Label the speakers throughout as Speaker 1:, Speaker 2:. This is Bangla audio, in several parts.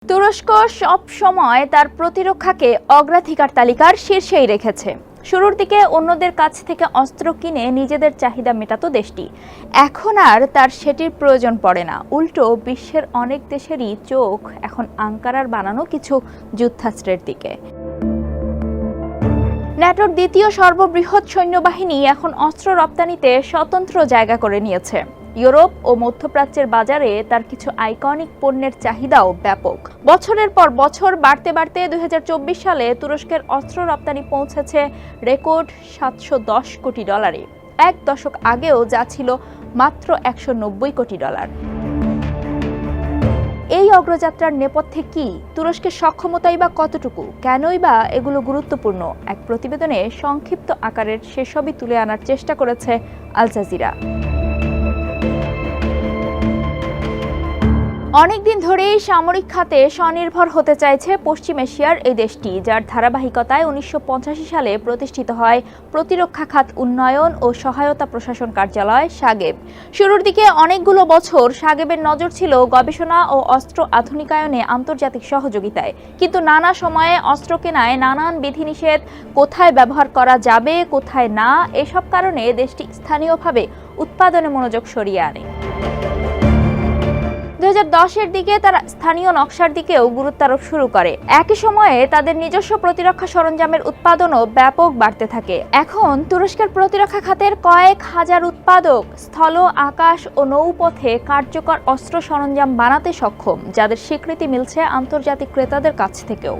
Speaker 1: তুরস্ক সব সময় তার প্রতিরক্ষাকে অগ্রাধিকার তালিকার শীর্ষেই রেখেছে। শুরুর দিকে অন্যদের কাছ থেকে অস্ত্র কিনে নিজেদের চাহিদা মেটাতো দেশটি। এখন আর তার সেটির প্রয়োজন পড়ে না। উল্টো বিশ্বের অনেক দেশেরই চোখ এখন আঙ্কারার বানানো কিছু যুদ্ধাস্ত্রের দিকে। ন্যাটোর দ্বিতীয় সর্ববৃহৎ সৈন্যবাহিনী এখন অস্ত্র রপ্তানিতে স্বতন্ত্র জায়গা করে নিয়েছে। ইউরোপ ও মধ্যপ্রাচ্যের বাজারে তার কিছু আইকনিক পণ্যের চাহিদাও ব্যাপক। বছরের পর বছর বাড়তে বাড়তে 2024 সালে তুরস্কের অস্ত্র রপ্তানি পৌঁছেছে রেকর্ড $710 কোটি। এক দশক আগেও যা ছিল মাত্র $190 কোটি। এই অগ্রযাত্রার নেপথ্যে কি? তুরস্কের সক্ষমতাই বা কতটুকু? কেনই বা এগুলো গুরুত্বপূর্ণ? এক প্রতিবেদনে সংক্ষিপ্ত আকারের সেসবই তুলে আনার চেষ্টা করেছে আল জাজিরা। অনেকদিন ধরেই সামরিক খাতে স্বনির্ভর হতে চাইছে পশ্চিম এশিয়ার এই দেশটি, যার ধারাবাহিকতায় 1985 সালে প্রতিষ্ঠিত হয় প্রতিরক্ষা খাত উন্নয়ন ও সহায়তা প্রশাসন কার্যালয় সাগেব। শুরুর দিকে অনেকগুলো বছর সাগেবের নজর ছিল গবেষণা ও অস্ত্র আধুনিকায়নে আন্তর্জাতিক সহযোগিতায়। কিন্তু নানা সময়ে অস্ত্র কেনায় নানান বিধিনিষেধ, কোথায় ব্যবহার করা যাবে কোথায় না, এসব কারণে দেশটি স্থানীয়ভাবে উৎপাদনে মনোযোগ সরিয়ে আনে। 2010-এর দিকে তারা স্থানীয় নকশার দিকেও গুরুত্ব আরোপ শুরু করে। একই সময়ে তাদের নিজস্ব প্রতিরক্ষা সরঞ্জামের উৎপাদনও ব্যাপক বাড়তে থাকে। এখন তুরস্কের প্রতিরক্ষা খাতের কয়েক হাজার উৎপাদক স্থল, আকাশ ও নৌপথে কার্যকর অস্ত্র সরঞ্জাম বানাতে সক্ষম, যাদের স্বীকৃতি মিলছে আন্তর্জাতিক ক্রেতাদের কাছ থেকেও।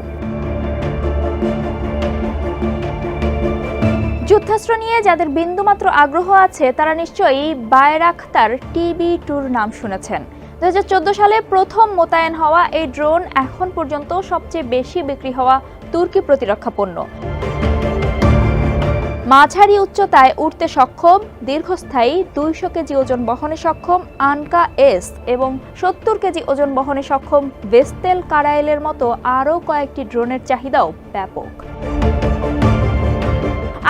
Speaker 1: যুদ্ধাস্ত্র নিয়ে যাদের বিন্দুমাত্র আগ্রহ আছে তারা নিশ্চয়ই বায়রাখতার TB2-র নাম শুনেছেন। 2014 সালে প্রথম মোতায়েন হওয়া এই ড্রোন এখন পর্যন্ত সবচেয়ে বেশি বিক্রি হওয়া তুর্কি প্রতিরক্ষা পণ্য। মাঝারি উচ্চতায় উঠতে সক্ষম, দীর্ঘস্থায়ী 200 কেজি ওজন বহনে সক্ষম আনকা এস এবং 70 কেজি ওজন বহনে সক্ষম ভেস্তেল কারাইলের মতো আরও কয়েকটি ড্রোনের চাহিদাও ব্যাপক।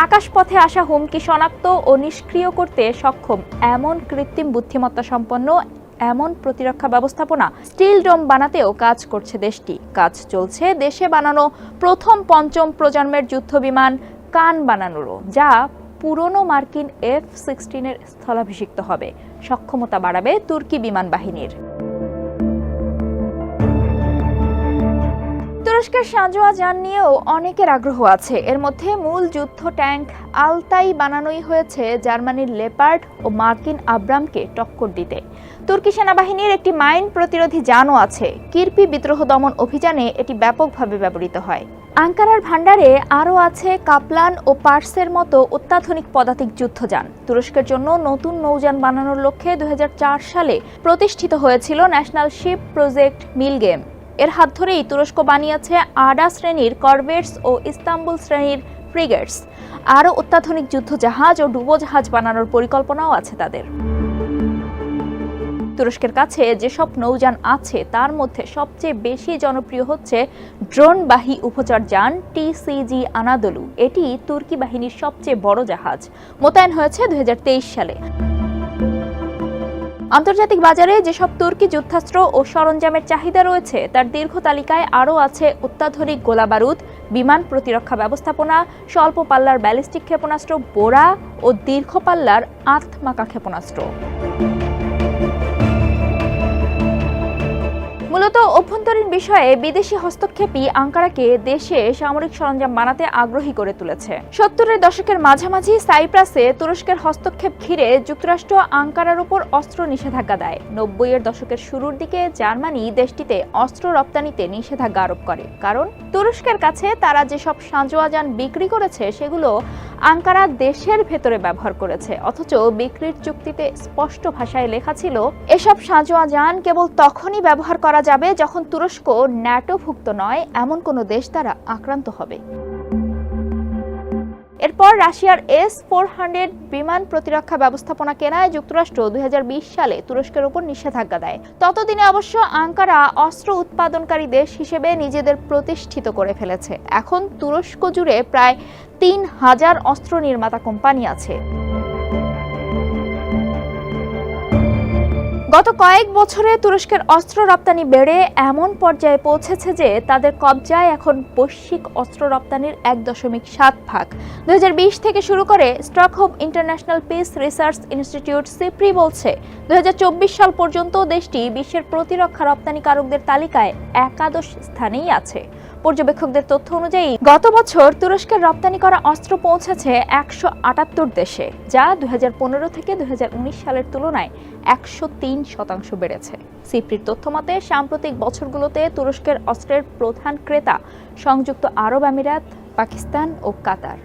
Speaker 1: আকাশপথে আসা হুমকি শনাক্ত ও নিষ্ক্রিয় করতে সক্ষম এমন কৃত্রিম বুদ্ধিমত্তা সম্পন্ন এমন প্রতিরক্ষা ব্যবস্থাপনা স্টিল ডোম বানাতেও কাজ করছে দেশটি। কাজ চলছে দেশে বানানো প্রথম পঞ্চম প্রজন্মের যুদ্ধবিমান কান বানানোরও, যা পুরনো মার্কিন F-16-এর স্থলাভিষিক্ত হবে। সক্ষমতা বাড়াবে তুর্কি বিমান বাহিনীর। তুরস্কের সাঁজোয়া যান নিয়েও অনেকের আগ্রহ আছে। এর মধ্যে মূল যুদ্ধ ট্যাঙ্ক আলতাই বানানোই হয়েছে জার্মানির লেপার্ড ও মার্কিন আব্রামকে টক্কর দিতে। তুর্কি সেনাবাহিনীর একটি মাইন প্রতিরোধী যানও আছে। কিরপি বিদ্রোহ দমন অভিযানে এটি ব্যাপকভাবে ব্যবহৃত হয়। আঙ্কারার ভান্ডারে আরও আছে কাপলান ও পার্সের মতো অত্যাধুনিক পদাতিক যুদ্ধযান। তুরস্কের জন্য নতুন নৌযান বানানোর লক্ষ্যে 2004 সালে প্রতিষ্ঠিত হয়েছিল ন্যাশনাল শিপ প্রজেক্ট মিলগেম। এর হাত ধরেই তুরস্ক বানিয়েছে আডা শ্রেণীর করভেটস ও ইস্তাম্বুল শ্রেণীর ফ্রিগেটস। আরও অত্যাধুনিক যুদ্ধজাহাজ ও ডুবোজাহাজ বানানোর পরিকল্পনাও আছে তাদের। তুরস্কের কাছে যেসব নৌযান আছে তার মধ্যে সবচেয়ে বেশি জনপ্রিয় হচ্ছে ড্রোনবাহী উভচর যান TCG আনাদলু। এটি তুর্কি বাহিনীর সবচেয়ে বড় জাহাজ। মোতায়েন হয়েছে 2023 সালে। আন্তর্জাতিক বাজারে যেসব তুর্কি যুদ্ধাস্ত্র ও সরঞ্জামের চাহিদা রয়েছে তার দীর্ঘ তালিকায় আরও আছে অত্যাধুনিক গোলাবারুদ, বিমান প্রতিরক্ষা ব্যবস্থাপনা, স্বল্প পাল্লার ব্যালিস্টিক ক্ষেপণাস্ত্র, বোরা ও দীর্ঘ পাল্লার আত্মাকা ক্ষেপণাস্ত্র। মূলত অভ্যন্তরীণ বিষয়ে বিদেশি হস্তক্ষেপই আঙ্কারাকে দেশে সামরিক সরঞ্জাম বানাতে আগ্রহী করে তুলেছে। 70-এর দশকের মাঝামাঝি সাইপ্রাসে তুরস্কের হস্তক্ষেপ ঘিরে যুক্তরাষ্ট্র আঙ্কারার উপর অস্ত্র নিষেধাজ্ঞা দেয়। 90-এর দশকের শুরুর দিকে জার্মানি দেশটিতে অস্ত্র রপ্তানিতে নিষেধাজ্ঞা আরোপ করে, কারণ তুরস্কের কাছে তারা যেসব সাঁজোয়া যান বিক্রি করেছে সেগুলো আঙ্কারা দেশের ভেতরে ব্যবহার করেছে। অথচ বিক্রির চুক্তিতে স্পষ্ট ভাষায় লেখা ছিল এসব সাঁজোয়া যান কেবল তখনই ব্যবহার করা যাবে যখন তুরস্ক ন্যাটোভুক্ত নয় এমন কোনো দেশ দ্বারা আক্রান্ত হবে। এরপর রাশিয়ার S-400 বিমান প্রতিরক্ষা ব্যবস্থাপনা কেনায় যুক্তরাষ্ট্র 2020 সালে তুরস্কের উপর নিষেধাজ্ঞা দেয়। ততদিনে অবশ্য আঙ্কারা অস্ত্র উৎপাদনকারী দেশ হিসেবে নিজেদের প্রতিষ্ঠিত করে ফেলেছে। এখন তুরস্ক জুড়ে প্রায় 3000 অস্ত্র নির্মাতা কোম্পানি আছে। গত কয়েক বছরে তুরস্কের অস্ত্র রপ্তানি বেড়ে এমন পর্যায়ে পৌঁছেছে যে তাদের কবজায় এখন বৈশ্বিক অস্ত্র রপ্তানির 1.7 ভাগ। 2020 থেকে শুরু করে Stockholm international piece research institute SIPRI বলছে 2024 সাল পর্যন্ত দেশটি বিশ্বের প্রতিরক্ষা রপ্তানিকারকদের তালিকায় একাদশ স্থানেই আছে। পর্যবেক্ষকদের তথ্য অনুযায়ী গত বছর তুরস্কের রপ্তানি করা অস্ত্র পৌঁছেছে 178 দেশে, যা 2015 থেকে 2019 সালের তুলনায় 103% বেড়েছে। সিপ্রির তথ্যমতে সাম্প্রতিক বছরগুলোতে তুরস্কের অস্ত্রের প্রধান ক্রেতা সংযুক্ত আরব আমিরাত, পাকিস্তান ও কাতার।